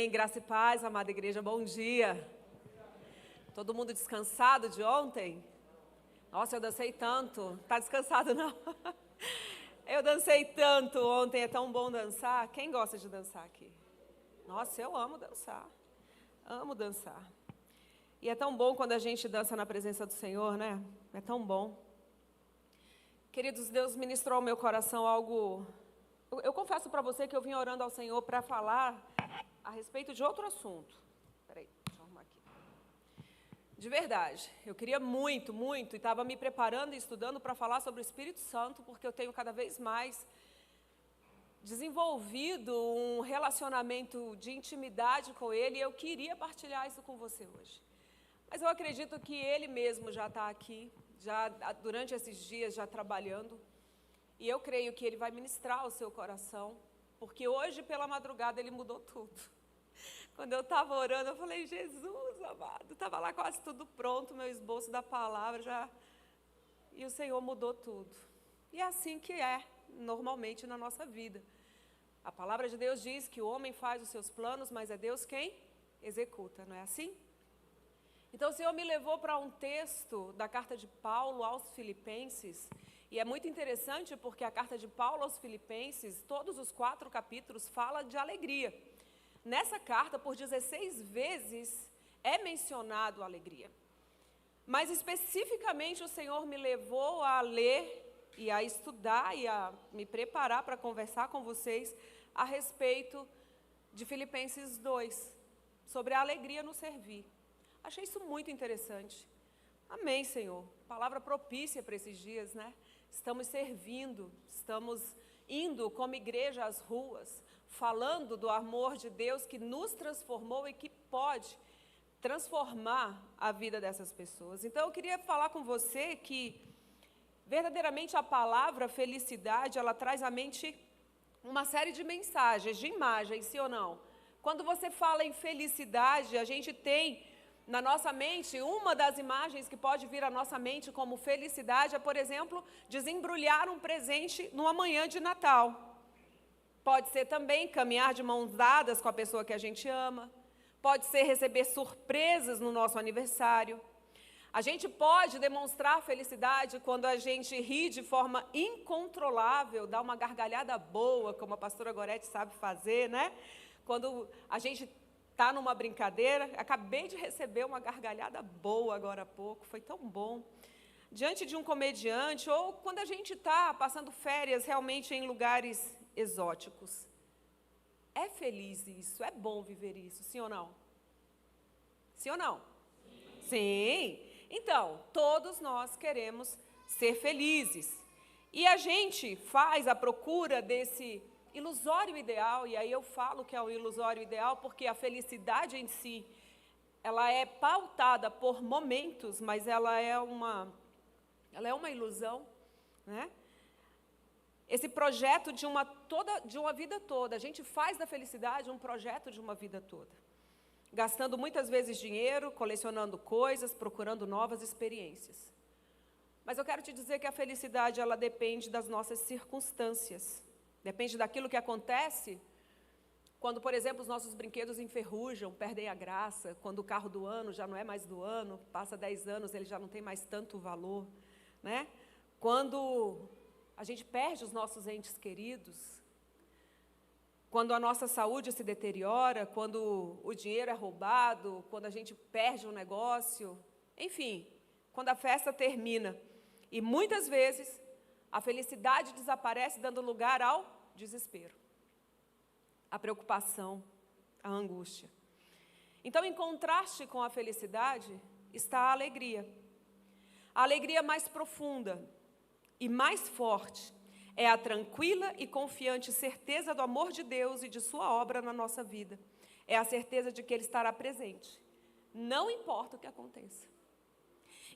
Graça e paz, amada igreja, bom dia. Todo mundo descansado de ontem? Nossa, eu dancei tanto. Tá descansado não? Eu dancei tanto ontem, é tão bom dançar. Quem gosta de dançar aqui? Nossa, eu amo dançar. Amo dançar. E é tão bom quando a gente dança na presença do Senhor, né? É tão bom. Queridos, Deus ministrou ao meu coração algo... Eu confesso para você que eu vim orando ao Senhor para falar a respeito de outro assunto. Peraí, deixa eu arrumar aqui. De verdade, eu queria muito, e estava me preparando e estudando para falar sobre o Espírito Santo, porque eu tenho cada vez mais desenvolvido um relacionamento de intimidade com Ele, e eu queria partilhar isso com você hoje. Mas eu acredito que Ele mesmo já está aqui, já durante esses dias, já trabalhando, e eu creio que Ele vai ministrar o seu coração, porque hoje pela madrugada Ele mudou tudo. Quando eu estava orando, eu falei, Jesus amado, estava lá quase tudo pronto, meu esboço da palavra já, e o Senhor mudou tudo. E é assim que é, normalmente, na nossa vida. A palavra de Deus diz que o homem faz os seus planos, mas é Deus quem executa, não é assim? Então o Senhor me levou para um texto da carta de Paulo aos Filipenses, e é muito interessante porque a carta de Paulo aos Filipenses, todos os 4 capítulos, fala de alegria. Nessa carta, por 16 vezes, é mencionado a alegria. Mas, especificamente, o Senhor me levou a ler e a estudar e a me preparar para conversar com vocês a respeito de Filipenses 2, sobre a alegria no servir. Achei isso muito interessante. Amém, Senhor. Palavra propícia para esses dias, né? Estamos servindo, estamos indo como igreja às ruas, falando do amor de Deus que nos transformou e que pode transformar a vida dessas pessoas. Então, eu queria falar com você que, verdadeiramente, a palavra felicidade, ela traz à mente uma série de mensagens, de imagens, sim ou não? Quando você fala em felicidade, a gente tem na nossa mente, uma das imagens que pode vir à nossa mente como felicidade é, por exemplo, desembrulhar um presente numa manhã de Natal. Pode ser também caminhar de mãos dadas com a pessoa que a gente ama. Pode ser receber surpresas no nosso aniversário. A gente pode demonstrar felicidade quando a gente ri de forma incontrolável, dá uma gargalhada boa, como a pastora Gorete sabe fazer, né? Quando a gente está numa brincadeira, acabei de receber uma gargalhada boa agora há pouco, foi tão bom. Diante de um comediante, ou quando a gente está passando férias realmente em lugares exóticos. É feliz isso, é bom viver isso, sim ou não? Sim ou não? Sim. Então, todos nós queremos ser felizes. E a gente faz a procura desse ilusório ideal, e aí eu falo que é um ilusório ideal porque a felicidade em si, ela é pautada por momentos, mas ela é uma ilusão, né? Esse projeto de uma vida toda, a gente faz da felicidade um projeto de uma vida toda, gastando muitas vezes dinheiro, colecionando coisas, procurando novas experiências. Mas eu quero te dizer que a felicidade, ela depende das nossas circunstâncias, depende daquilo que acontece quando, por exemplo, os nossos brinquedos enferrujam, perdem a graça, quando o carro do ano já não é mais do ano, passa 10 anos, ele já não tem mais tanto valor, né? Quando a gente perde os nossos entes queridos, quando a nossa saúde se deteriora, quando o dinheiro é roubado, quando a gente perde um negócio, enfim, quando a festa termina. E muitas vezes a felicidade desaparece, dando lugar ao desespero, à preocupação, à angústia. Então, em contraste com a felicidade, está a alegria. A alegria mais profunda e mais forte é a tranquila e confiante certeza do amor de Deus e de sua obra na nossa vida. É a certeza de que Ele estará presente, não importa o que aconteça.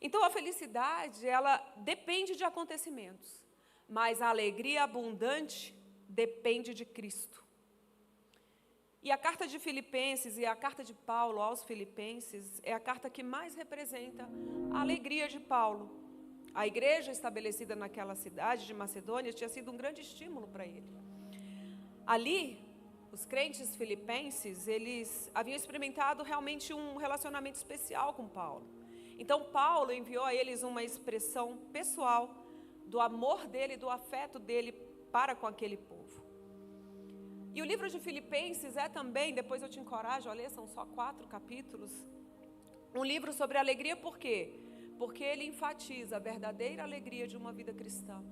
Então, a felicidade, ela depende de acontecimentos, mas a alegria abundante depende de Cristo. E a carta de Filipenses e a carta de Paulo aos Filipenses é a carta que mais representa a alegria de Paulo. A igreja estabelecida naquela cidade de Macedônia tinha sido um grande estímulo para ele. Ali, os crentes filipenses, eles haviam experimentado realmente um relacionamento especial com Paulo. Então Paulo enviou a eles uma expressão pessoal do amor dele, do afeto dele para com aquele povo. E o livro de Filipenses é também, depois eu te encorajo a ler, são só 4 capítulos, um livro sobre alegria. Por quê? Porque ele enfatiza a verdadeira alegria de uma vida cristã.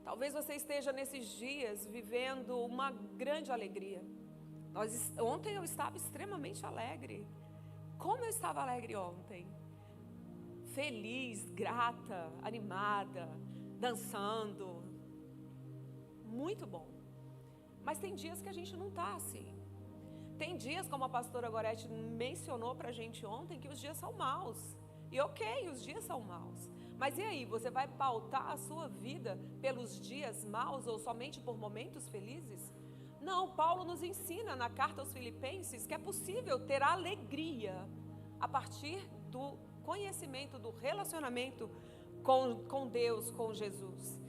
Talvez você esteja nesses dias vivendo uma grande alegria. Ontem eu estava extremamente alegre. Como eu estava alegre ontem? Feliz, grata, animada, dançando. Muito bom. Mas tem dias que a gente não está assim. Tem dias, como a pastora Gorete mencionou para a gente ontem, que os dias são maus. E ok, os dias são maus. Mas e aí, você vai pautar a sua vida pelos dias maus ou somente por momentos felizes? Não, Paulo nos ensina na carta aos Filipenses que é possível ter alegria a partir do conhecimento, do relacionamento com Deus, com Jesus.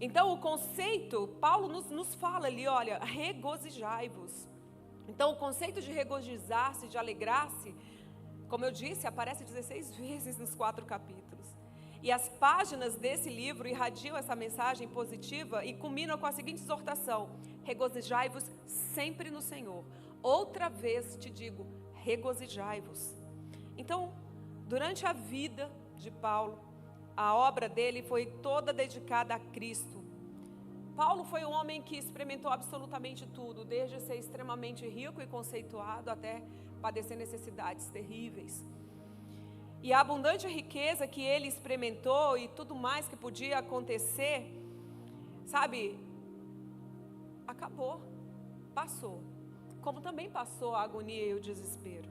Então o conceito, Paulo nos fala ali, olha, regozijai-vos. Então o conceito de regozijar-se, de alegrar-se, como eu disse, aparece 16 vezes nos 4 capítulos. E as páginas desse livro irradiam essa mensagem positiva e culminam com a seguinte exortação: regozijai-vos sempre no Senhor. Outra vez te digo, regozijai-vos. Então, durante a vida de Paulo, a obra dele foi toda dedicada a Cristo. Paulo foi um homem que experimentou absolutamente tudo, desde ser extremamente rico e conceituado até padecer necessidades terríveis. E a abundante riqueza que ele experimentou e tudo mais que podia acontecer, sabe, acabou, passou. Como também passou a agonia e o desespero.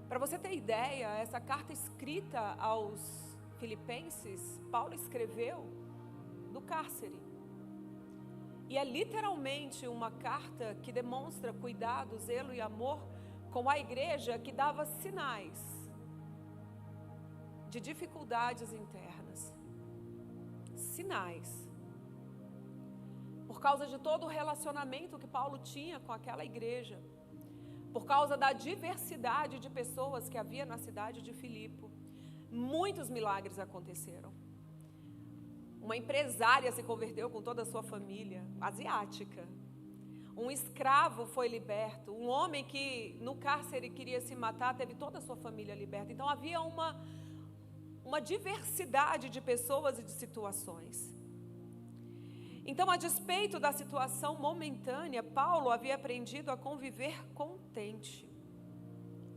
Para você ter ideia, essa carta escrita aos Filipenses, Paulo escreveu do cárcere. E é literalmente uma carta que demonstra cuidado, zelo e amor com a igreja que dava sinais de dificuldades internas. Sinais. Por causa de todo o relacionamento que Paulo tinha com aquela igreja. Por causa da diversidade de pessoas que havia na cidade de Filipe. Muitos milagres aconteceram. Uma empresária se converteu com toda a sua família, asiática. Um escravo foi liberto. Um homem que no cárcere queria se matar, teve toda a sua família liberta. Então havia uma diversidade de pessoas e de situações. Então, a despeito da situação momentânea, Paulo havia aprendido a conviver contente,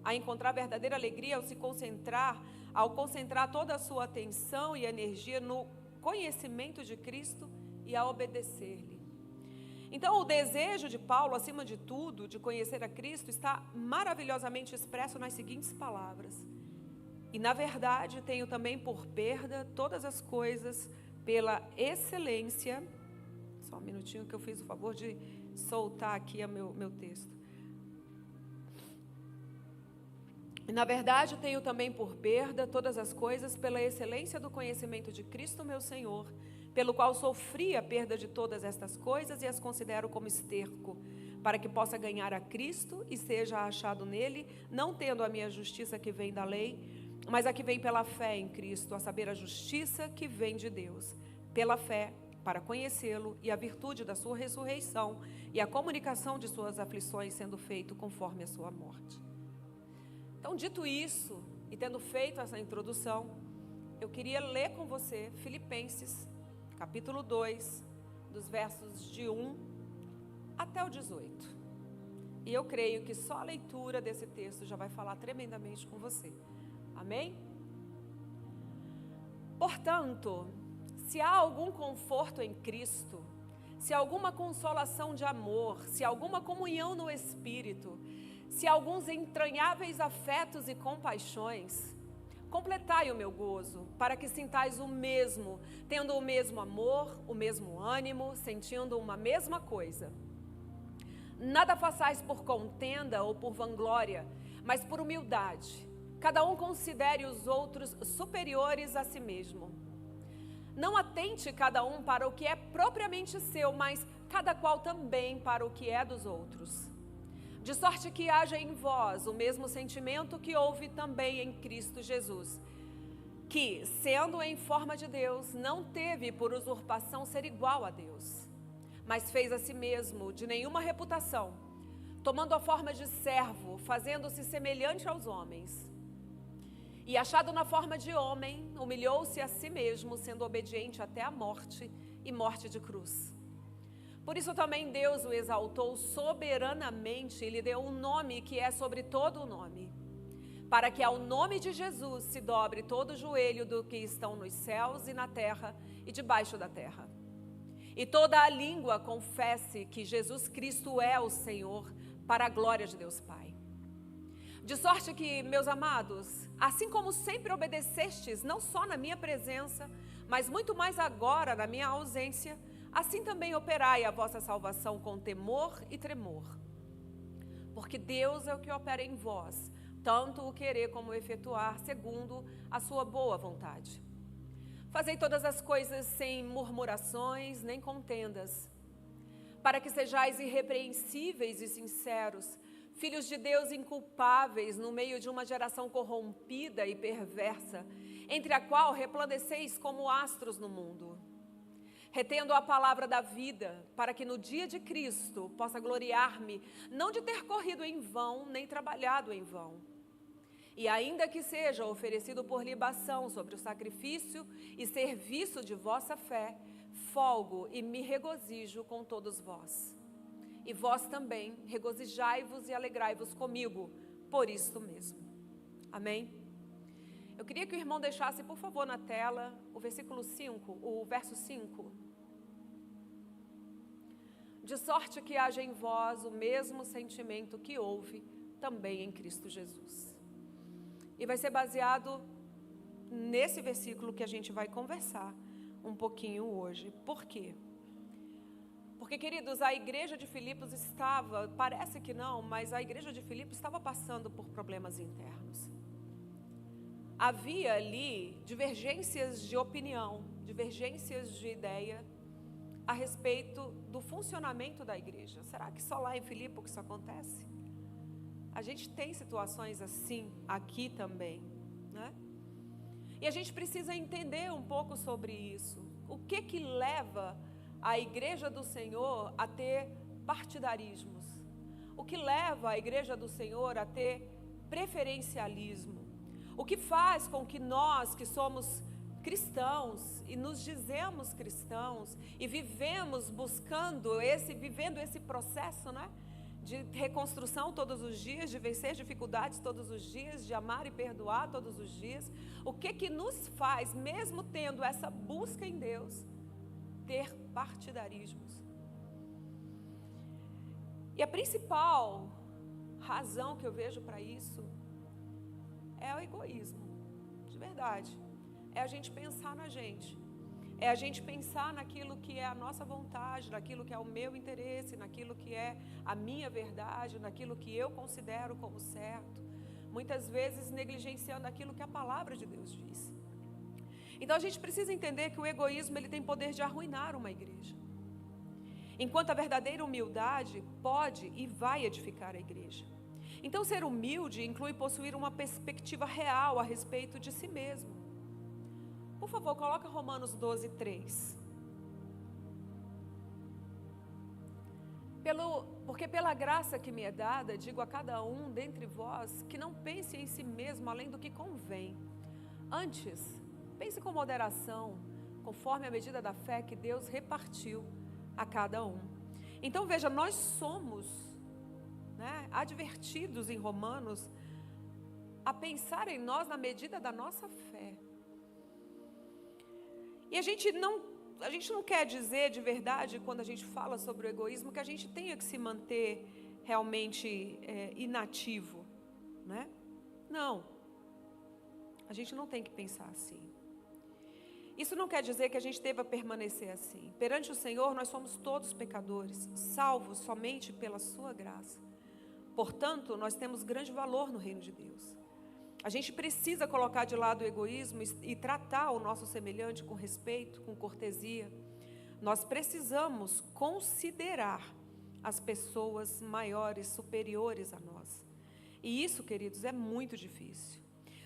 a encontrar verdadeira alegria ao concentrar toda a sua atenção e energia no conhecimento de Cristo e a obedecer-lhe. Então, o desejo de Paulo, acima de tudo, de conhecer a Cristo, está maravilhosamente expresso nas seguintes palavras: e na verdade tenho também por perda todas as coisas pela excelência. Só um minutinho que eu fiz o favor de soltar aqui o meu texto. E na verdade tenho também por perda todas as coisas pela excelência do conhecimento de Cristo meu Senhor, pelo qual sofri a perda de todas estas coisas e as considero como esterco, para que possa ganhar a Cristo e seja achado nele, não tendo a minha justiça que vem da lei, mas a que vem pela fé em Cristo, a saber, a justiça que vem de Deus, pela fé, para conhecê-lo e a virtude da sua ressurreição e a comunicação de suas aflições sendo feito conforme a sua morte. Então, dito isso, e tendo feito essa introdução, eu queria ler com você Filipenses, capítulo 2, dos versos de 1 até o 18. E eu creio que só a leitura desse texto já vai falar tremendamente com você. Amém? Portanto, se há algum conforto em Cristo, se há alguma consolação de amor, se há alguma comunhão no Espírito, se há alguns entranháveis afetos e compaixões, completai o meu gozo, para que sintais o mesmo, tendo o mesmo amor, o mesmo ânimo, sentindo uma mesma coisa. Nada façais por contenda ou por vanglória, mas por humildade. Cada um considere os outros superiores a si mesmo. Não atente cada um para o que é propriamente seu, mas cada qual também para o que é dos outros. De sorte que haja em vós o mesmo sentimento que houve também em Cristo Jesus, que, sendo em forma de Deus, não teve por usurpação ser igual a Deus, mas fez a si mesmo de nenhuma reputação, tomando a forma de servo, fazendo-se semelhante aos homens. E achado na forma de homem, humilhou-se a si mesmo, sendo obediente até a morte e morte de cruz. Por isso também Deus o exaltou soberanamente e lhe deu um nome que é sobre todo o nome, para que ao nome de Jesus se dobre todo o joelho do que estão nos céus e na terra e debaixo da terra. E toda a língua confesse que Jesus Cristo é o Senhor, para a glória de Deus Pai. De sorte que, meus amados, assim como sempre obedecestes, não só na minha presença, mas muito mais agora na minha ausência, assim também operai a vossa salvação com temor e tremor. Porque Deus é o que opera em vós, tanto o querer como o efetuar, segundo a sua boa vontade. Fazei todas as coisas sem murmurações nem contendas, para que sejais irrepreensíveis e sinceros, filhos de Deus inculpáveis no meio de uma geração corrompida e perversa, entre a qual resplandeceis como astros no mundo, retendo a palavra da vida, para que no dia de Cristo possa gloriar-me, não de ter corrido em vão, nem trabalhado em vão. E ainda que seja oferecido por libação sobre o sacrifício e serviço de vossa fé, folgo e me regozijo com todos vós. E vós também regozijai-vos e alegrai-vos comigo, por isto mesmo. Amém? Eu queria que o irmão deixasse, por favor, na tela o versículo 5, o verso 5. De sorte que haja em vós o mesmo sentimento que houve também em Cristo Jesus. E vai ser baseado nesse versículo que a gente vai conversar um pouquinho hoje. Por quê? Porque, queridos, a igreja de Filipos estava, parece que não, mas a igreja de Filipos estava passando por problemas internos. Havia ali divergências de opinião, divergências de ideia a respeito do funcionamento da igreja. Será que só lá em Filipos que isso acontece? A gente tem situações assim aqui também, né? E a gente precisa entender um pouco sobre isso. O que leva a igreja do Senhor a ter partidarismos? O que leva a igreja do Senhor a ter preferencialismo? O que faz com que nós, que somos cristãos e nos dizemos cristãos e vivemos vivendo esse processo, né? De reconstrução todos os dias, de vencer dificuldades todos os dias, de amar e perdoar todos os dias. O que nos faz, mesmo tendo essa busca em Deus, ter partidarismos? E a principal razão que eu vejo para isso é o egoísmo, de verdade. É a gente pensar na gente. É a gente pensar naquilo que é a nossa vontade, naquilo que é o meu interesse, naquilo que é a minha verdade, naquilo que eu considero como certo. Muitas vezes negligenciando aquilo que a palavra de Deus diz. Então a gente precisa entender que o egoísmo ele tem poder de arruinar uma igreja. Enquanto a verdadeira humildade pode e vai edificar a igreja. Então ser humilde inclui possuir uma perspectiva real a respeito de si mesmo. Por favor, coloca Romanos 12, 3. Porque pela graça que me é dada, digo a cada um dentre vós, que não pense em si mesmo além do que convém. Antes, pense com moderação, conforme a medida da fé que Deus repartiu a cada um. Então veja, nós somos, né, advertidos em Romanos a pensar em nós na medida da nossa fé. E a gente não quer dizer de verdade, quando a gente fala sobre o egoísmo, que a gente tenha que se manter realmente inativo, né? Não, a gente não tem que pensar assim. Isso não quer dizer que a gente deva permanecer assim. Perante o Senhor, nós somos todos pecadores, salvos somente pela sua graça. Portanto, nós temos grande valor no reino de Deus. A gente precisa colocar de lado o egoísmo e tratar o nosso semelhante com respeito, com cortesia, nós precisamos considerar as pessoas maiores, superiores a nós. E isso, queridos, é muito difícil.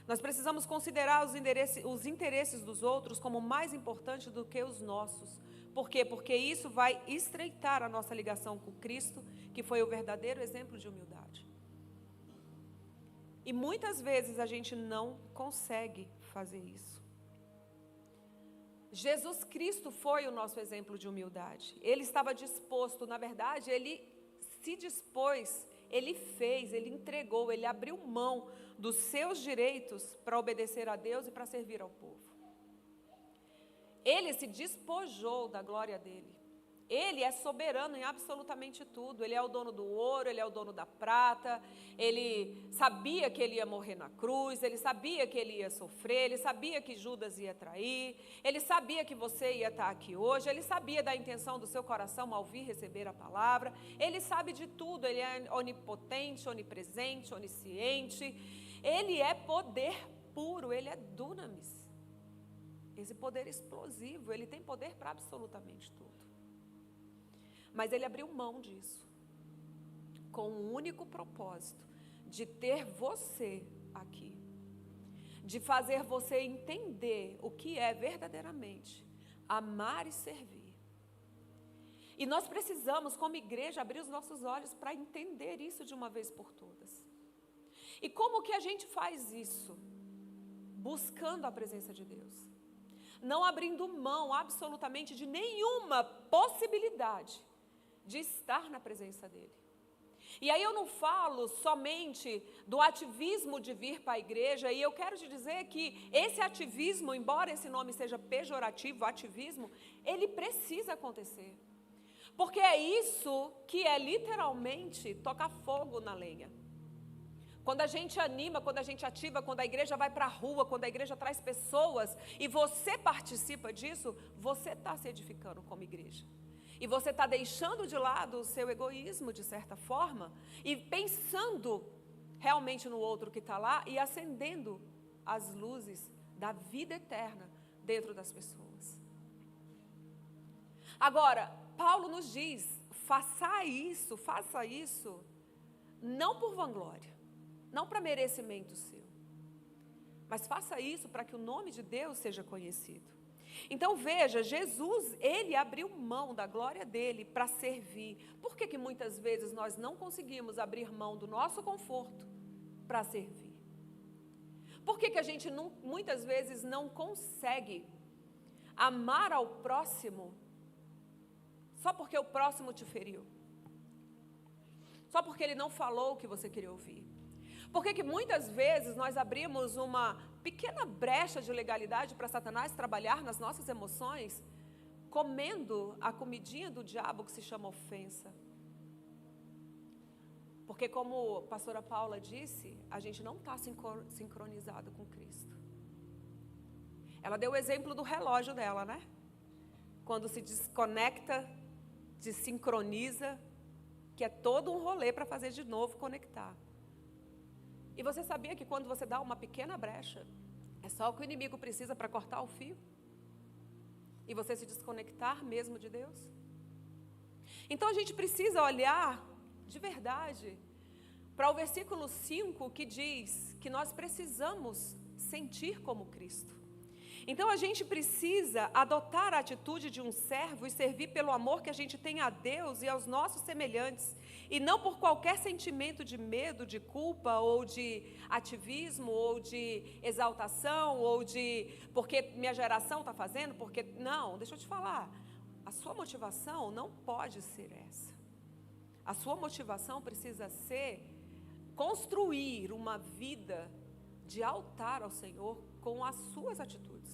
Nós precisamos considerar os interesses dos outros como mais importantes do que os nossos. Por quê? Porque isso vai estreitar a nossa ligação com Cristo, que foi o verdadeiro exemplo de humildade. E muitas vezes a gente não consegue fazer isso. Jesus Cristo foi o nosso exemplo de humildade. Ele estava disposto, na verdade, ele se dispôs, ele fez, ele entregou, ele abriu mão dos seus direitos para obedecer a Deus e para servir ao povo. Ele se despojou da glória dele. Ele é soberano em absolutamente tudo. Ele é o dono do ouro, ele é o dono da prata. Ele sabia que ele ia morrer na cruz, ele sabia que ele ia sofrer, ele sabia que Judas ia trair, ele sabia que você ia estar aqui hoje, ele sabia da intenção do seu coração ao vir receber a palavra. Ele sabe de tudo, ele é onipotente, onipresente, onisciente. Ele é poder puro, ele é dunamis. Esse poder explosivo, ele tem poder para absolutamente tudo. Mas ele abriu mão disso, com um único propósito, de ter você aqui, de fazer você entender o que é verdadeiramente amar e servir. E nós precisamos, como igreja, abrir os nossos olhos para entender isso de uma vez por todas. E como que a gente faz isso? Buscando a presença de Deus. Não abrindo mão absolutamente de nenhuma possibilidade de estar na presença dele. E aí eu não falo somente do ativismo de vir para a igreja, e eu quero te dizer que esse ativismo, embora esse nome seja pejorativo, ativismo, ele precisa acontecer. Porque é isso que é literalmente tocar fogo na lenha. Quando a gente anima, quando a gente ativa, quando a igreja vai para a rua, quando a igreja traz pessoas e você participa disso, você está se edificando como igreja. E você está deixando de lado o seu egoísmo, de certa forma, e pensando realmente no outro que está lá e acendendo as luzes da vida eterna dentro das pessoas. Agora, Paulo nos diz, faça isso, não por vanglória, não para merecimento seu, mas faça isso para que o nome de Deus seja conhecido. Então veja, Jesus, ele abriu mão da glória dele para servir. Por que muitas vezes nós não conseguimos abrir mão do nosso conforto para servir? Por que a gente muitas vezes não consegue amar ao próximo só porque o próximo te feriu? Só porque ele não falou o que você queria ouvir? Por que muitas vezes nós abrimos uma pequena brecha de legalidade para Satanás trabalhar nas nossas emoções, comendo a comidinha do diabo que se chama ofensa? Porque como a pastora Paula disse, a gente não está sincronizado com Cristo. Ela deu o exemplo do relógio dela, né? Quando se desconecta, desincroniza, que é todo um rolê para fazer de novo conectar. E você sabia que quando você dá uma pequena brecha, é só o que o inimigo precisa para cortar o fio? E você se desconectar mesmo de Deus? Então a gente precisa olhar de verdade para o versículo 5 que diz que nós precisamos sentir como Cristo. Então a gente precisa adotar a atitude de um servo e servir pelo amor que a gente tem a Deus e aos nossos semelhantes, e não por qualquer sentimento de medo, de culpa, ou de ativismo, ou de exaltação, ou de porque minha geração está fazendo, porque... Não, deixa eu te falar, a sua motivação não pode ser essa. A sua motivação precisa ser construir uma vida de altar ao Senhor com as suas atitudes.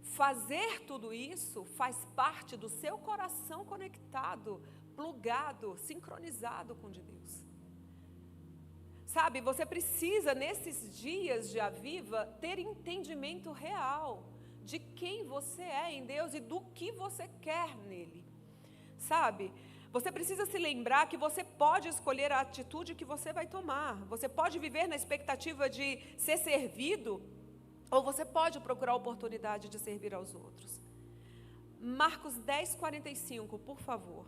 Fazer tudo isso faz parte do seu coração conectado, plugado, sincronizado com o de Deus. Sabe, você precisa nesses dias de Aviva ter entendimento real de quem você é em Deus e do que você quer nele. Sabe, você precisa se lembrar que você pode escolher a atitude que você vai tomar. Você pode viver na expectativa de ser servido, ou você pode procurar a oportunidade de servir aos outros. Marcos 10:45, por favor.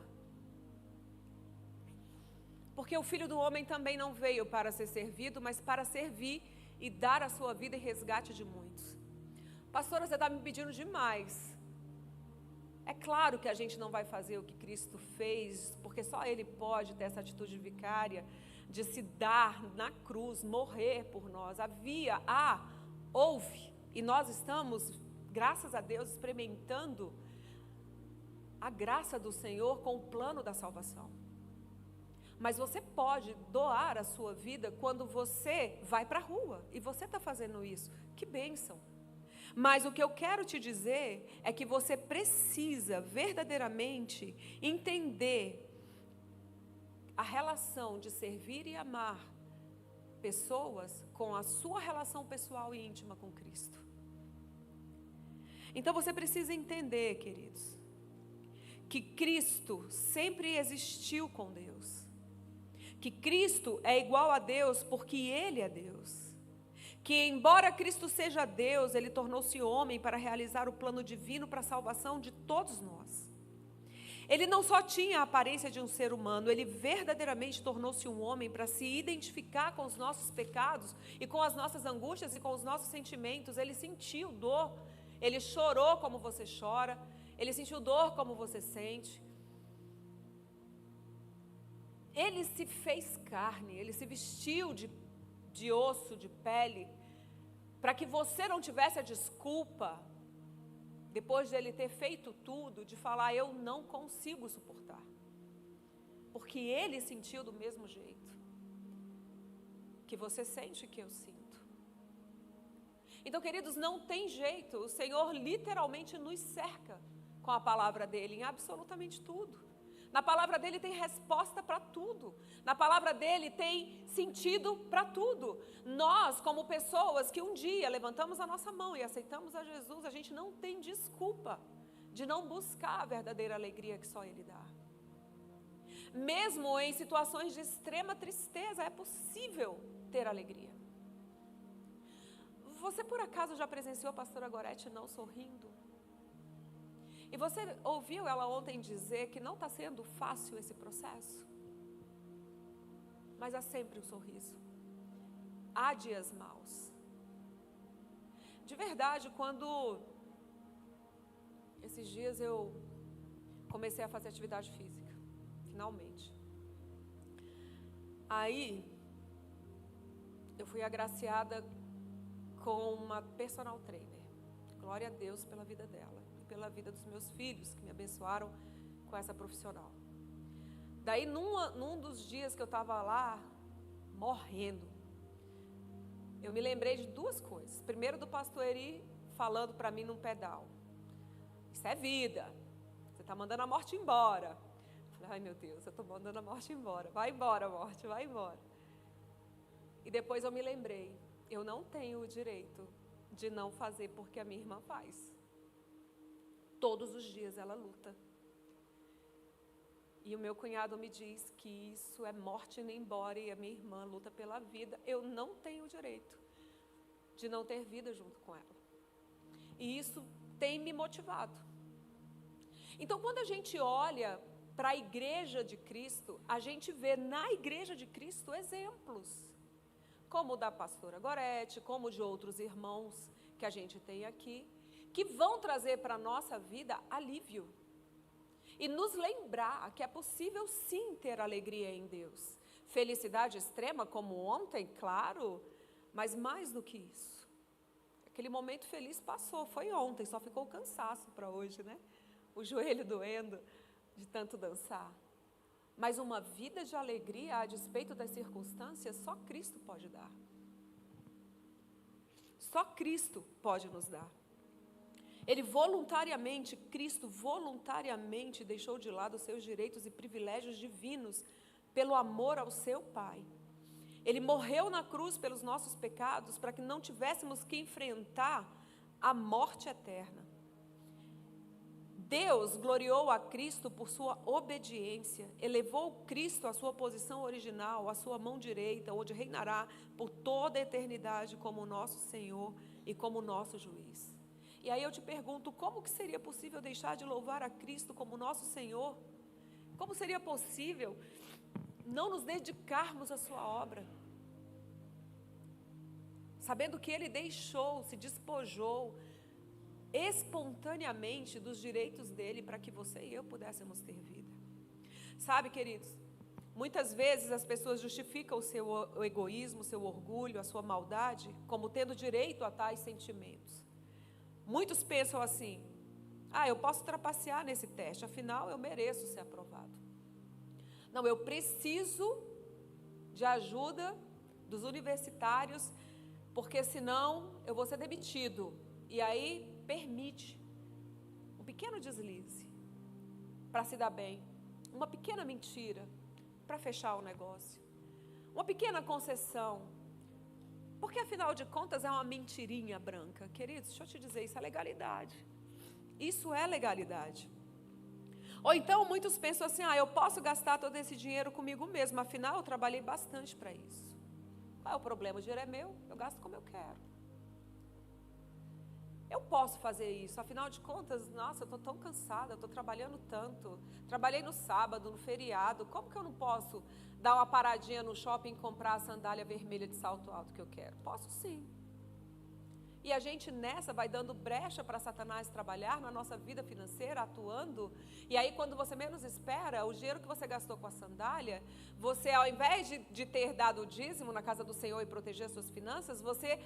Porque o Filho do Homem também não veio para ser servido, mas para servir e dar a sua vida em resgate de muitos. Pastora, você está me pedindo demais. É claro que a gente não vai fazer o que Cristo fez, porque só Ele pode ter essa atitude vicária de se dar na cruz, morrer por nós. Houve, e nós estamos, graças a Deus, experimentando a graça do Senhor com o plano da salvação. Mas você pode doar a sua vida quando você vai para a rua, e você está fazendo isso. Que bênção! Mas o que eu quero te dizer é que você precisa verdadeiramente entender a relação de servir e amar pessoas com a sua relação pessoal e íntima com Cristo. Então você precisa entender, queridos, que Cristo sempre existiu com Deus. Que Cristo é igual a Deus porque Ele é Deus. Que embora Cristo seja Deus, Ele tornou-se homem para realizar o plano divino para a salvação de todos nós. Ele não só tinha a aparência de um ser humano, Ele verdadeiramente tornou-se um homem para se identificar com os nossos pecados e com as nossas angústias e com os nossos sentimentos. Ele sentiu dor, Ele chorou como você chora, Ele sentiu dor como você sente. Ele se fez carne, Ele se vestiu de osso, de pele, para que você não tivesse a desculpa, depois de Ele ter feito tudo, de falar, eu não consigo suportar. Porque Ele sentiu do mesmo jeito que você sente, que eu sinto. Então, queridos, não tem jeito, o Senhor literalmente nos cerca com a palavra dEle em absolutamente tudo. Na palavra dEle tem resposta para tudo. Na palavra dEle tem sentido para tudo. Nós, como pessoas que um dia levantamos a nossa mão e aceitamos a Jesus, a gente não tem desculpa de não buscar a verdadeira alegria que só Ele dá. Mesmo em situações de extrema tristeza, é possível ter alegria. Você por acaso já presenciou a pastora Gorete não sorrindo? E você ouviu ela ontem dizer que não está sendo fácil esse processo? Mas há sempre um sorriso. Há dias maus. De verdade, quando esses dias eu comecei a fazer atividade física, finalmente. Aí, eu fui agraciada com uma personal trainer. Glória a Deus pela vida dela. Pela vida dos meus filhos, que me abençoaram com essa profissional. Daí, num dos dias que eu estava lá, morrendo, eu me lembrei de duas coisas. Primeiro, do pastor Eri falando para mim num pedal. Isso é vida. Você está mandando a morte embora. Eu falei, ai meu Deus, eu estou mandando a morte embora. Vai embora, morte, vai embora. E depois eu me lembrei, eu não tenho o direito de não fazer porque a minha irmã faz. Todos os dias ela luta. E o meu cunhado me diz que isso é morte indo embora e a minha irmã luta pela vida. Eu não tenho o direito de não ter vida junto com ela. E isso tem me motivado. Então, quando a gente olha para a igreja de Cristo, a gente vê na igreja de Cristo exemplos, como o da pastora Gorete, como de outros irmãos que a gente tem aqui, que vão trazer para a nossa vida alívio. E nos lembrar que é possível sim ter alegria em Deus. Felicidade extrema como ontem, claro, mas mais do que isso. Aquele momento feliz passou, foi ontem, só ficou o cansaço para hoje, né? O joelho doendo de tanto dançar. Mas uma vida de alegria a despeito das circunstâncias, só Cristo pode dar. Só Cristo pode nos dar. Cristo voluntariamente deixou de lado os seus direitos e privilégios divinos pelo amor ao seu Pai. Ele morreu na cruz pelos nossos pecados para que não tivéssemos que enfrentar a morte eterna. Deus gloriou a Cristo por sua obediência, elevou Cristo à sua posição original, à sua mão direita, onde reinará por toda a eternidade como nosso Senhor e como nosso juiz. E aí eu te pergunto, como que seria possível deixar de louvar a Cristo como nosso Senhor? Como seria possível não nos dedicarmos à sua obra? Sabendo que Ele deixou, se despojou espontaneamente dos direitos dEle para que você e eu pudéssemos ter vida. Sabe, queridos, muitas vezes as pessoas justificam o seu egoísmo, o seu orgulho, a sua maldade, como tendo direito a tais sentimentos. Muitos pensam assim, eu posso trapacear nesse teste, afinal eu mereço ser aprovado. Não, eu preciso de ajuda dos universitários, porque senão eu vou ser demitido. E aí permite um pequeno deslize para se dar bem, uma pequena mentira para fechar o negócio, uma pequena concessão, porque afinal de contas é uma mentirinha branca. Queridos, deixa eu te dizer, isso é legalidade. Isso é legalidade. Ou então muitos pensam assim, eu posso gastar todo esse dinheiro comigo mesmo, afinal eu trabalhei bastante para isso. Qual é o problema? O dinheiro é meu, eu gasto como eu quero. Eu posso fazer isso, afinal de contas, nossa, eu estou tão cansada, eu estou trabalhando tanto, trabalhei no sábado, no feriado, como que eu não posso dar uma paradinha no shopping e comprar a sandália vermelha de salto alto que eu quero? Posso sim. E a gente nessa vai dando brecha para Satanás trabalhar na nossa vida financeira, atuando, e aí quando você menos espera, o dinheiro que você gastou com a sandália, você ao invés de ter dado o dízimo na casa do Senhor e proteger as suas finanças, você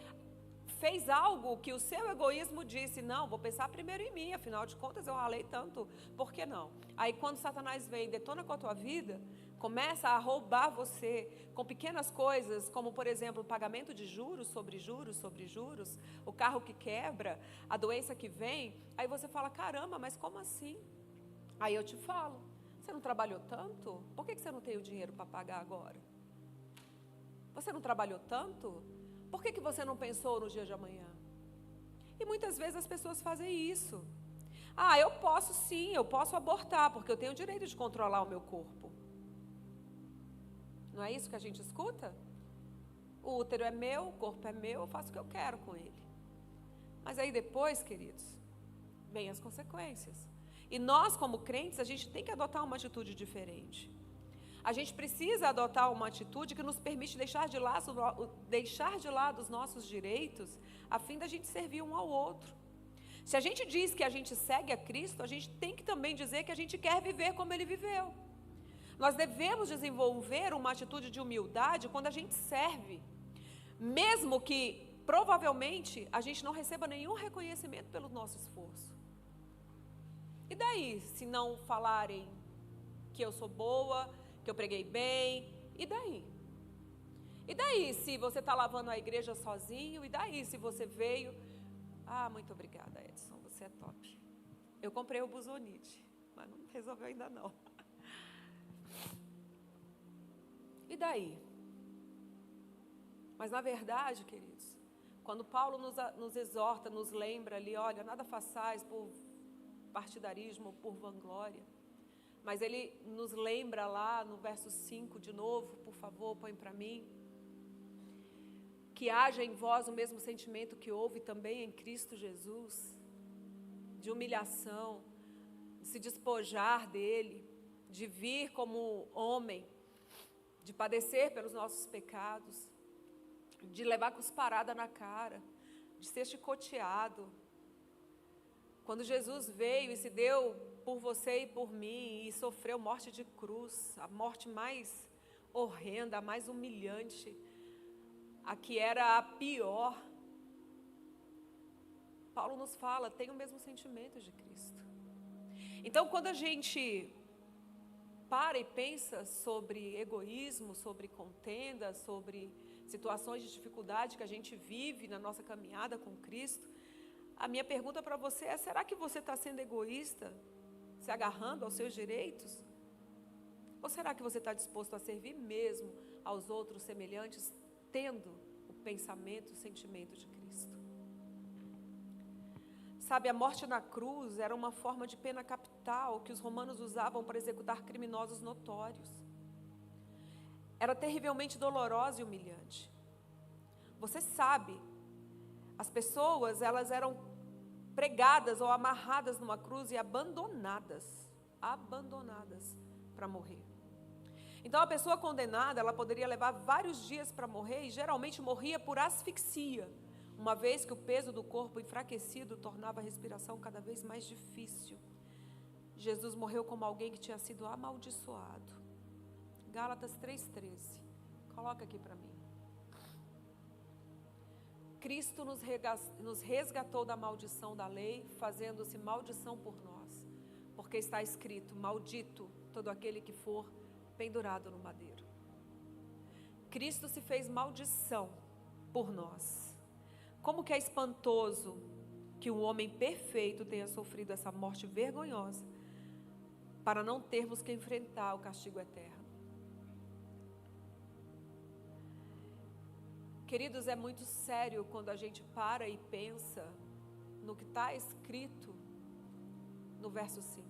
fez algo que o seu egoísmo disse, não, vou pensar primeiro em mim, afinal de contas eu ralei tanto, por que não? Aí quando Satanás vem e detona com a tua vida, começa a roubar você com pequenas coisas, como por exemplo, o pagamento de juros sobre juros sobre juros, o carro que quebra, a doença que vem, aí você fala, caramba, mas como assim? Aí eu te falo, você não trabalhou tanto? Por que você não tem o dinheiro para pagar agora? Você não trabalhou tanto? Por que você não pensou no dia de amanhã? E muitas vezes as pessoas fazem isso. Eu posso sim, eu posso abortar, porque eu tenho o direito de controlar o meu corpo. Não é isso que a gente escuta? O útero é meu, o corpo é meu, eu faço o que eu quero com ele. Mas aí depois, queridos, vem as consequências. E nós, como crentes, a gente tem que adotar uma atitude diferente. A gente precisa adotar uma atitude que nos permite deixar de lado os nossos direitos, a fim da gente servir um ao outro. Se a gente diz que a gente segue a Cristo, a gente tem que também dizer que a gente quer viver como Ele viveu. Nós devemos desenvolver uma atitude de humildade quando a gente serve, mesmo que provavelmente a gente não receba nenhum reconhecimento pelo nosso esforço. E daí, se não falarem que eu sou boa, que eu preguei bem, e daí? E daí se você está lavando a igreja sozinho, e daí se você veio, muito obrigada Edson, você é top. Eu comprei o Buzonite, mas não resolveu ainda não. E daí? Mas na verdade, queridos, quando Paulo nos exorta, nos lembra ali, olha, nada façais por partidarismo ou por vanglória, mas ele nos lembra lá no verso 5 de novo, por favor, põe para mim, que haja em vós o mesmo sentimento que houve também em Cristo Jesus, de humilhação, de se despojar dele, de vir como homem, de padecer pelos nossos pecados, de levar cusparada na cara, de ser chicoteado. Quando Jesus veio e se deu por você e por mim e sofreu morte de cruz, a morte mais horrenda, a mais humilhante, a que era a pior, Paulo nos fala, tem o mesmo sentimento de Cristo. Então, quando a gente para e pensa sobre egoísmo, sobre contenda, sobre situações de dificuldade que a gente vive na nossa caminhada com Cristo, a minha pergunta para você é, será que você está sendo egoísta, se agarrando aos seus direitos? Ou será que você está disposto a servir mesmo aos outros semelhantes, tendo o pensamento, o sentimento de Cristo? Sabe, a morte na cruz era uma forma de pena capital que os romanos usavam para executar criminosos notórios. Era terrivelmente dolorosa e humilhante. Você sabe, as pessoas, elas eram pregadas ou amarradas numa cruz e abandonadas para morrer. Então a pessoa condenada, ela poderia levar vários dias para morrer e geralmente morria por asfixia, uma vez que o peso do corpo enfraquecido tornava a respiração cada vez mais difícil. Jesus morreu como alguém que tinha sido amaldiçoado. Gálatas 3,13. Coloca aqui para mim. Cristo nos resgatou da maldição da lei, fazendo-se maldição por nós. Porque está escrito, maldito todo aquele que for pendurado no madeiro. Cristo se fez maldição por nós. Como que é espantoso que um homem perfeito tenha sofrido essa morte vergonhosa, para não termos que enfrentar o castigo eterno. Queridos, é muito sério quando a gente para e pensa no que está escrito no verso 5.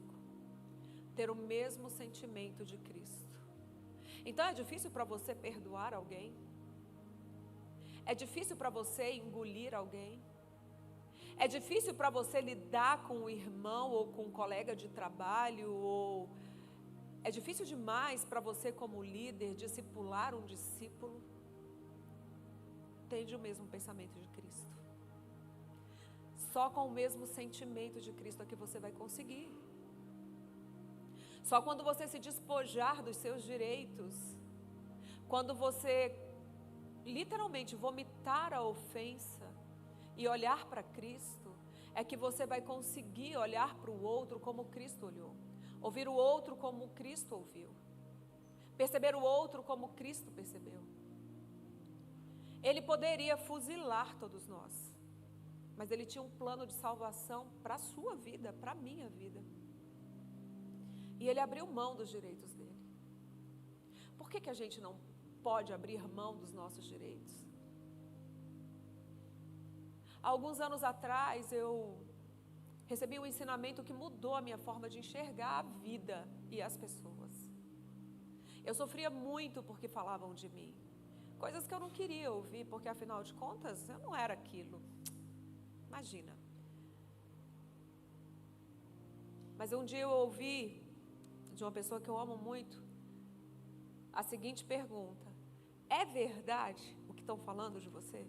Ter o mesmo sentimento de Cristo. Então é difícil para você perdoar alguém? É difícil para você engolir alguém? É difícil para você lidar com um irmão ou com um colega de trabalho? Ou é difícil demais para você como líder discipular um discípulo? Tende o mesmo pensamento de Cristo. Só com o mesmo sentimento de Cristo é que você vai conseguir. Só quando você se despojar dos seus direitos, quando você literalmente vomitar a ofensa e olhar para Cristo, é que você vai conseguir olhar para o outro como Cristo olhou, ouvir o outro como Cristo ouviu, perceber o outro como Cristo percebeu. Ele poderia fuzilar todos nós, mas ele tinha um plano de salvação para a sua vida, para a minha vida. E ele abriu mão dos direitos dele. Por que a gente não pode abrir mão dos nossos direitos? Há alguns anos atrás eu recebi um ensinamento que mudou a minha forma de enxergar a vida e as pessoas. Eu sofria muito porque falavam de mim. Coisas que eu não queria ouvir, porque afinal de contas eu não era aquilo. Imagina. Mas um dia eu ouvi de uma pessoa que eu amo muito a seguinte pergunta: é verdade o que estão falando de você?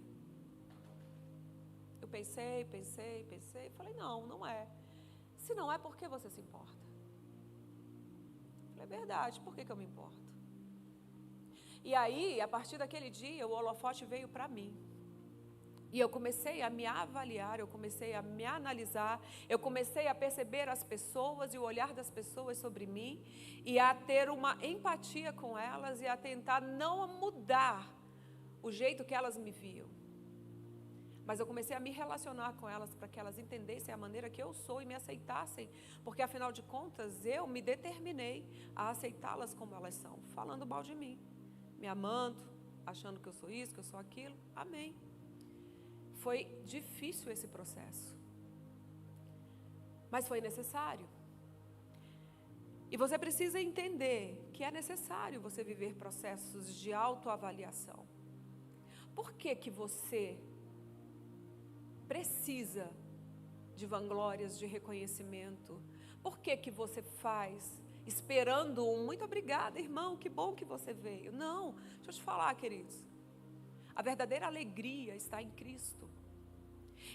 Eu pensei e falei, não é. Se não é, por que você se importa? Eu falei, é verdade, por que eu me importo? E aí, a partir daquele dia, o holofote veio para mim. E eu comecei a me avaliar, eu comecei a me analisar, eu comecei a perceber as pessoas e o olhar das pessoas sobre mim, e a ter uma empatia com elas e a tentar não mudar o jeito que elas me viam. Mas eu comecei a me relacionar com elas para que elas entendessem a maneira que eu sou e me aceitassem, porque afinal de contas eu me determinei a aceitá-las como elas são, falando mal de mim, me amando, achando que eu sou isso, que eu sou aquilo. Amém. Foi difícil esse processo, mas foi necessário. E você precisa entender que é necessário você viver processos de autoavaliação. Por que você precisa de vanglórias, de reconhecimento? Por que você faz esperando um muito obrigada, irmão, que bom que você veio? Não, deixa eu te falar, queridos. A verdadeira alegria está em Cristo.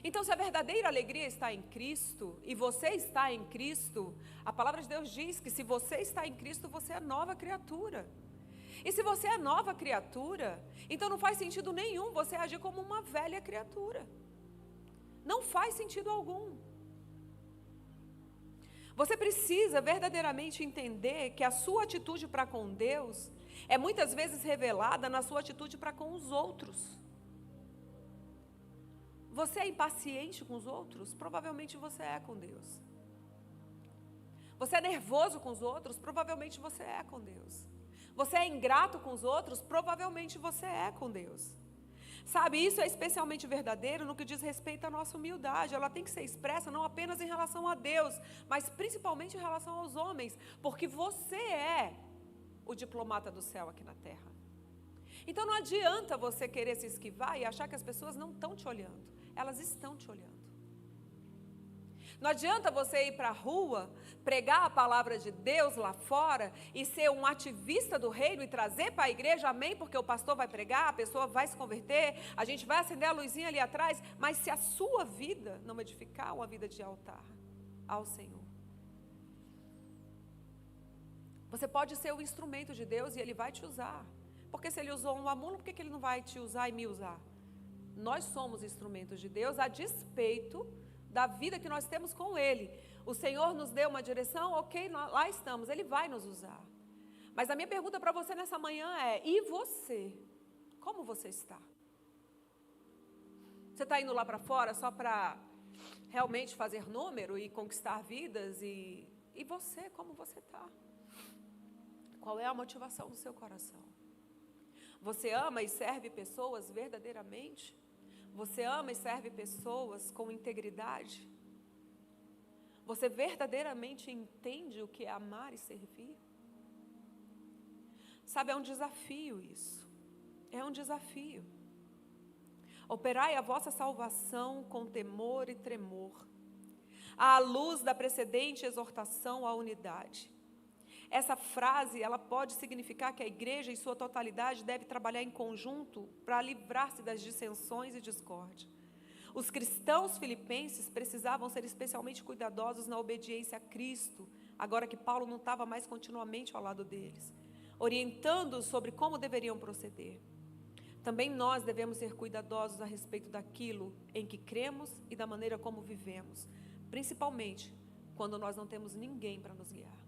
Então, se a verdadeira alegria está em Cristo e você está em Cristo, a palavra de Deus diz que se você está em Cristo, você é nova criatura. E se você é nova criatura, então não faz sentido nenhum você agir como uma velha criatura. Não faz sentido algum. Você precisa verdadeiramente entender que a sua atitude para com Deus é muitas vezes revelada na sua atitude para com os outros. Você é impaciente com os outros? Provavelmente você é com Deus. Você é nervoso com os outros? Provavelmente você é com Deus. Você é ingrato com os outros? Provavelmente você é com Deus. Sabe, isso é especialmente verdadeiro no que diz respeito à nossa humildade. Ela tem que ser expressa não apenas em relação a Deus, mas principalmente em relação aos homens, porque você é o diplomata do céu aqui na terra. Então não adianta você querer se esquivar e achar que as pessoas não estão te olhando. Elas estão te olhando. Não adianta você ir para a rua, pregar a palavra de Deus lá fora e ser um ativista do reino e trazer para a igreja, amém, porque o pastor vai pregar, a pessoa vai se converter, a gente vai acender a luzinha ali atrás, mas se a sua vida não edificar uma vida de altar ao Senhor, você pode ser o instrumento de Deus e Ele vai te usar. Porque se Ele usou um aluno, por que Ele não vai te usar e me usar? Nós somos instrumentos de Deus a despeito da vida que nós temos com Ele. O Senhor nos deu uma direção, ok, lá estamos, Ele vai nos usar. Mas a minha pergunta para você nessa manhã é, e você? Como você está? Você está indo lá para fora só para realmente fazer número e conquistar vidas? E você, como você está? Qual é a motivação do seu coração? Você ama e serve pessoas verdadeiramente? Você ama e serve pessoas com integridade? Você verdadeiramente entende o que é amar e servir? Sabe, é um desafio isso. É um desafio. Operai a vossa salvação com temor e tremor, à luz da precedente exortação à unidade. Essa frase, ela pode significar que a igreja, em sua totalidade, deve trabalhar em conjunto para livrar-se das dissensões e discórdia. Os cristãos filipenses precisavam ser especialmente cuidadosos na obediência a Cristo, agora que Paulo não estava mais continuamente ao lado deles, orientando-os sobre como deveriam proceder. Também nós devemos ser cuidadosos a respeito daquilo em que cremos e da maneira como vivemos, principalmente quando nós não temos ninguém para nos guiar.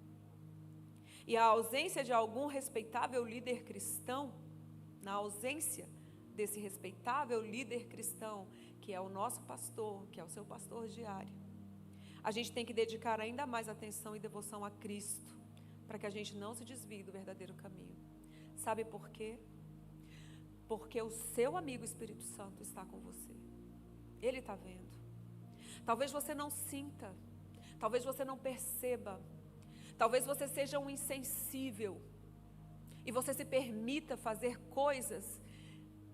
E a ausência de algum respeitável líder cristão, na ausência desse respeitável líder cristão, que é o nosso pastor, que é o seu pastor diário, a gente tem que dedicar ainda mais atenção e devoção a Cristo, para que a gente não se desvie do verdadeiro caminho. Sabe por quê? Porque o seu amigo Espírito Santo está com você. Ele está vendo. Talvez você não sinta, talvez você não perceba, talvez você seja um insensível e você se permita fazer coisas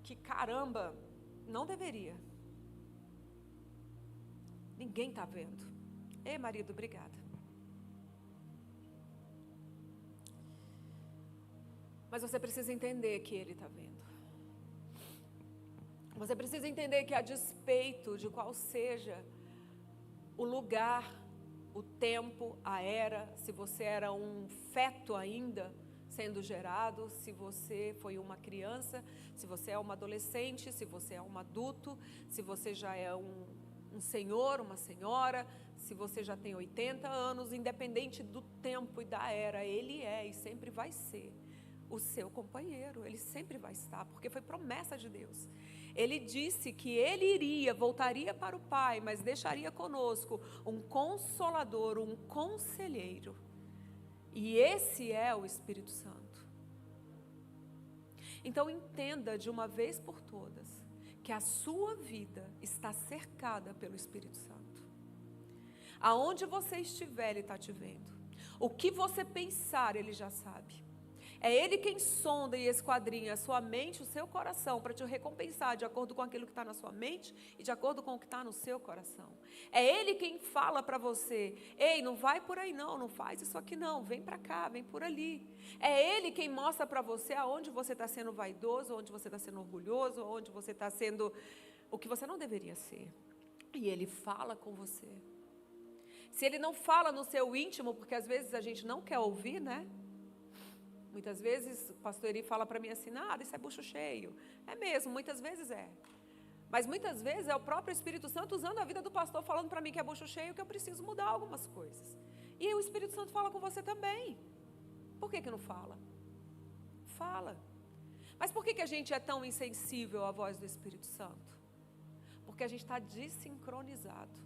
que, caramba, não deveria. Ninguém está vendo. Ei, marido, obrigada. Mas você precisa entender que Ele está vendo. Você precisa entender que, a despeito de qual seja o lugar, o tempo, a era, se você era um feto ainda sendo gerado, se você foi uma criança, se você é uma adolescente, se você é um adulto, se você já é um senhor, uma senhora, se você já tem 80 anos, independente do tempo e da era, Ele é e sempre vai ser o seu companheiro, Ele sempre vai estar, porque foi promessa de Deus. Ele disse que Ele iria, voltaria para o Pai, mas deixaria conosco um consolador, um conselheiro. E esse é o Espírito Santo. Então entenda de uma vez por todas que a sua vida está cercada pelo Espírito Santo. Aonde você estiver, Ele está te vendo. O que você pensar, Ele já sabe. É Ele quem sonda e esquadrinha a sua mente, o seu coração, para te recompensar de acordo com aquilo que está na sua mente e de acordo com o que está no seu coração. É Ele quem fala para você, ei, não vai por aí não faz isso aqui não, vem para cá, vem por ali. É Ele quem mostra para você aonde você está sendo vaidoso, onde você está sendo orgulhoso, onde você está sendo o que você não deveria ser. E Ele fala com você. Se Ele não fala no seu íntimo, porque às vezes a gente não quer ouvir, né? Muitas vezes o pastor Eri fala para mim assim, nada, isso é bucho cheio. É mesmo, muitas vezes é. Mas muitas vezes é o próprio Espírito Santo usando a vida do pastor, falando para mim que é bucho cheio, que eu preciso mudar algumas coisas. E o Espírito Santo fala com você também. Por que não fala? Fala. Mas por que a gente é tão insensível à voz do Espírito Santo? Porque a gente está desincronizado.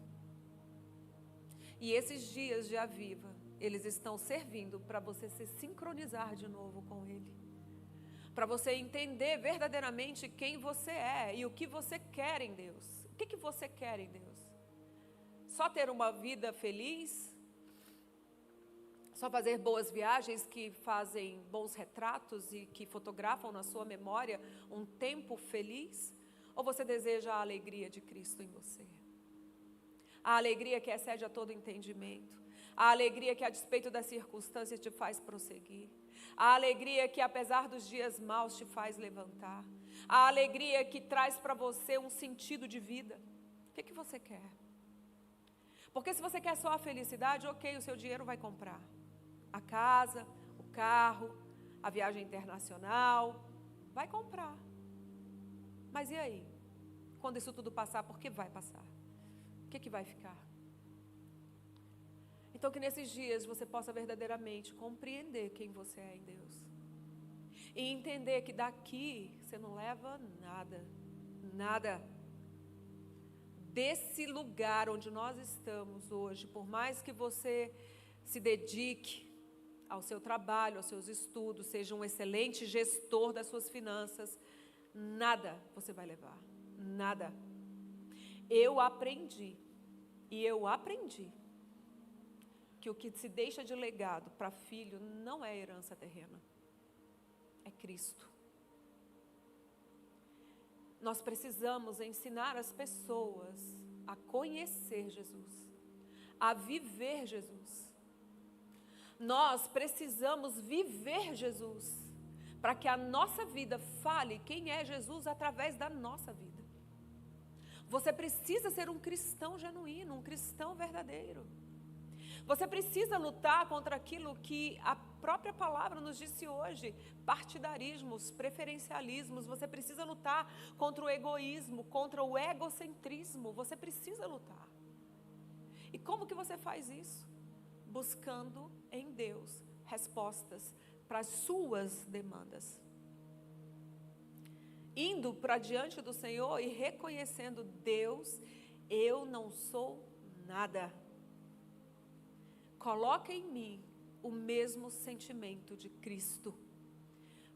E esses dias de Aviva, eles estão servindo para você se sincronizar de novo com Ele. Para você entender verdadeiramente quem você é e o que você quer em Deus. O que você quer em Deus? Só ter uma vida feliz? Só fazer boas viagens que fazem bons retratos e que fotografam na sua memória um tempo feliz? Ou você deseja a alegria de Cristo em você? A alegria que excede a todo entendimento. A alegria que, a despeito das circunstâncias, te faz prosseguir. A alegria que, apesar dos dias maus, te faz levantar. A alegria que traz para você um sentido de vida. O que você quer? Porque se você quer só a felicidade, ok, o seu dinheiro vai comprar a casa, o carro, a viagem internacional, vai comprar. Mas e aí? Quando isso tudo passar, porque vai passar? O que vai ficar? Então que nesses dias você possa verdadeiramente compreender quem você é em Deus. E entender que daqui você não leva nada, nada. Desse lugar onde nós estamos hoje, por mais que você se dedique ao seu trabalho, aos seus estudos, seja um excelente gestor das suas finanças, nada você vai levar, nada. Eu aprendi que o que se deixa de legado para filho não é herança terrena, é Cristo. Nós precisamos ensinar as pessoas a conhecer Jesus, a viver Jesus. Nós precisamos viver Jesus, para que a nossa vida fale quem é Jesus através da nossa vida. Você precisa ser um cristão genuíno, um cristão verdadeiro. Você precisa lutar contra aquilo que a própria palavra nos disse hoje, partidarismos, preferencialismos. Você precisa lutar contra o egoísmo, contra o egocentrismo. Você precisa lutar. E como que você faz isso? Buscando em Deus respostas para as suas demandas. Indo para diante do Senhor e reconhecendo: Deus, eu não sou nada. Coloca em mim o mesmo sentimento de Cristo,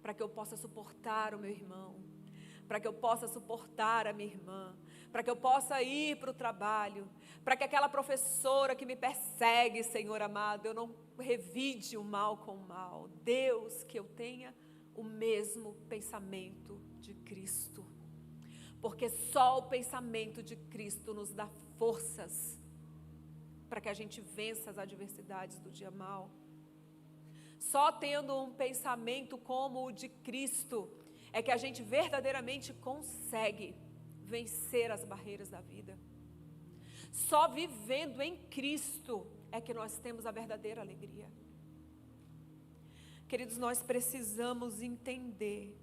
para que eu possa suportar o meu irmão, para que eu possa suportar a minha irmã, para que eu possa ir para o trabalho, para que aquela professora que me persegue, Senhor amado, eu não revide o mal com o mal. Deus, que eu tenha o mesmo pensamento de Cristo, porque só o pensamento de Cristo nos dá forças para que a gente vença as adversidades do dia mal. Só tendo um pensamento como o de Cristo é que a gente verdadeiramente consegue vencer as barreiras da vida. Só vivendo em Cristo é que nós temos a verdadeira alegria. Queridos, nós precisamos entender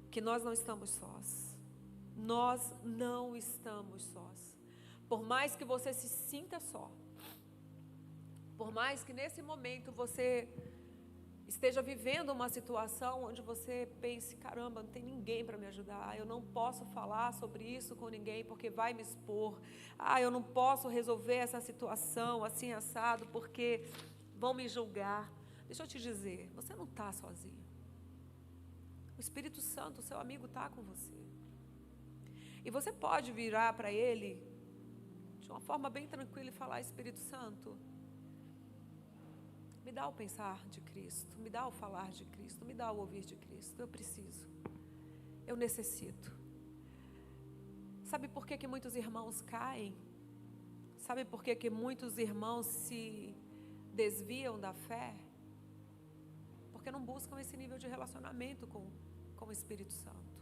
que nós não estamos sós. Nós não estamos sós. Por mais que você se sinta só, por mais que nesse momento você esteja vivendo uma situação onde você pense: caramba, não tem ninguém para me ajudar, eu não posso falar sobre isso com ninguém porque vai me expor, eu não posso resolver essa situação assim assado porque vão me julgar. Deixa eu te dizer, você não está sozinho. O Espírito Santo, o seu amigo, está com você. E você pode virar para ele de uma forma bem tranquila e falar: Espírito Santo, me dá o pensar de Cristo, me dá o falar de Cristo, me dá o ouvir de Cristo. Eu preciso, eu necessito. Sabe por que muitos irmãos caem? Sabe por que muitos irmãos se desviam da fé? Porque não buscam esse nível de relacionamento com o Espírito Santo.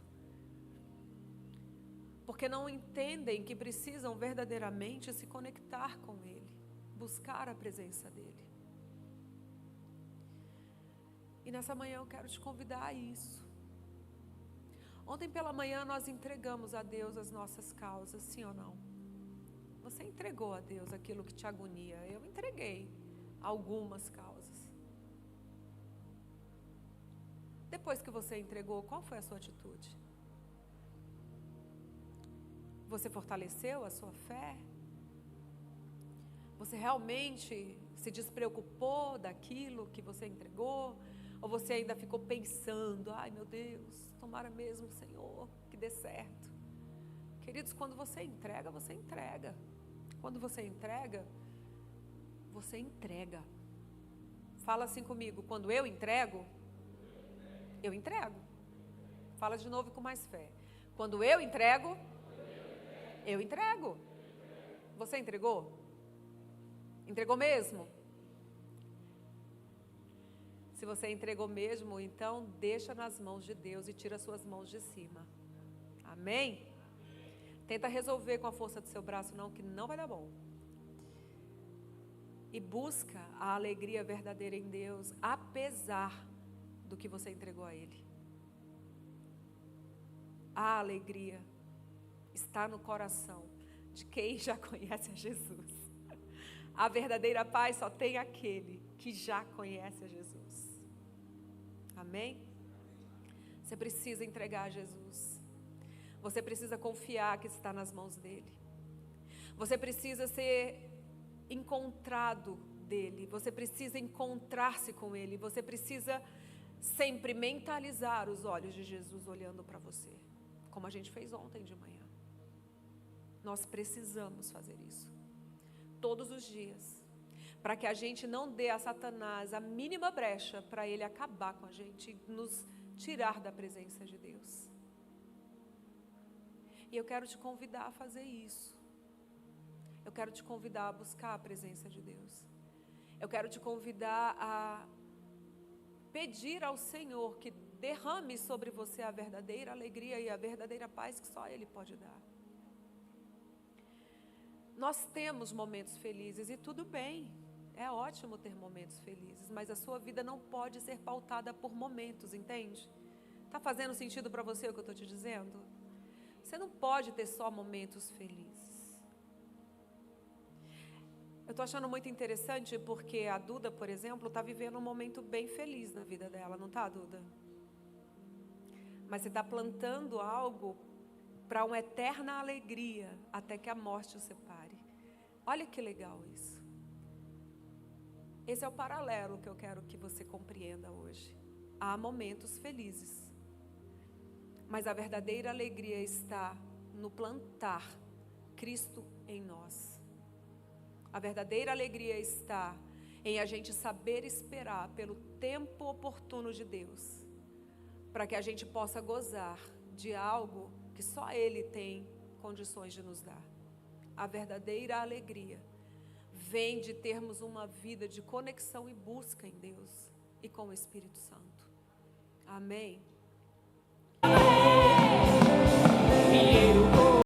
Porque não entendem que precisam verdadeiramente se conectar com Ele, buscar a presença dEle. E nessa manhã eu quero te convidar a isso. Ontem pela manhã nós entregamos a Deus as nossas causas, sim ou não? Você entregou a Deus aquilo que te agonia. Eu entreguei algumas causas. Depois que você entregou, qual foi a sua atitude? Você fortaleceu a sua fé? Você realmente se despreocupou daquilo que você entregou? Ou você ainda ficou pensando: ai meu Deus, tomara mesmo, Senhor, que dê certo? Queridos, quando você entrega, você entrega. Quando você entrega, você entrega. Fala assim comigo: quando eu entrego, eu entrego. Fala de novo com mais fé. Quando eu entrego, eu entrego. Você entregou? Entregou mesmo? Se você entregou mesmo, então deixa nas mãos de Deus e tira suas mãos de cima. Amém? Tenta resolver com a força do seu braço, não, que não vai dar bom. E busca a alegria verdadeira em Deus, apesar do que você entregou a Ele. A alegria está no coração de quem já conhece a Jesus. A verdadeira paz só tem aquele que já conhece a Jesus. Amém? Você precisa entregar a Jesus. Você precisa confiar que está nas mãos dele. Você precisa ser encontrado dele. Você precisa encontrar-se com ele. Você precisa sempre mentalizar os olhos de Jesus olhando para você, como a gente fez ontem de manhã. Nós precisamos fazer isso todos os dias, para que a gente não dê a Satanás a mínima brecha para ele acabar com a gente e nos tirar da presença de Deus. E eu quero te convidar a fazer isso. Eu quero te convidar a buscar a presença de Deus. Eu quero te convidar a pedir ao Senhor que derrame sobre você a verdadeira alegria e a verdadeira paz que só Ele pode dar. Nós temos momentos felizes e tudo bem, é ótimo ter momentos felizes, mas a sua vida não pode ser pautada por momentos, entende? Está fazendo sentido para você o que eu estou te dizendo? Você não pode ter só momentos felizes. Eu estou achando muito interessante porque a Duda, por exemplo, está vivendo um momento bem feliz na vida dela, não está, Duda? Mas você está plantando algo para uma eterna alegria até que a morte o separe. Olha que legal isso. Esse é o paralelo que eu quero que você compreenda hoje. Há momentos felizes, mas a verdadeira alegria está no plantar Cristo em nós. A verdadeira alegria está em a gente saber esperar pelo tempo oportuno de Deus, para que a gente possa gozar de algo que só Ele tem condições de nos dar. A verdadeira alegria vem de termos uma vida de conexão e busca em Deus e com o Espírito Santo. Amém?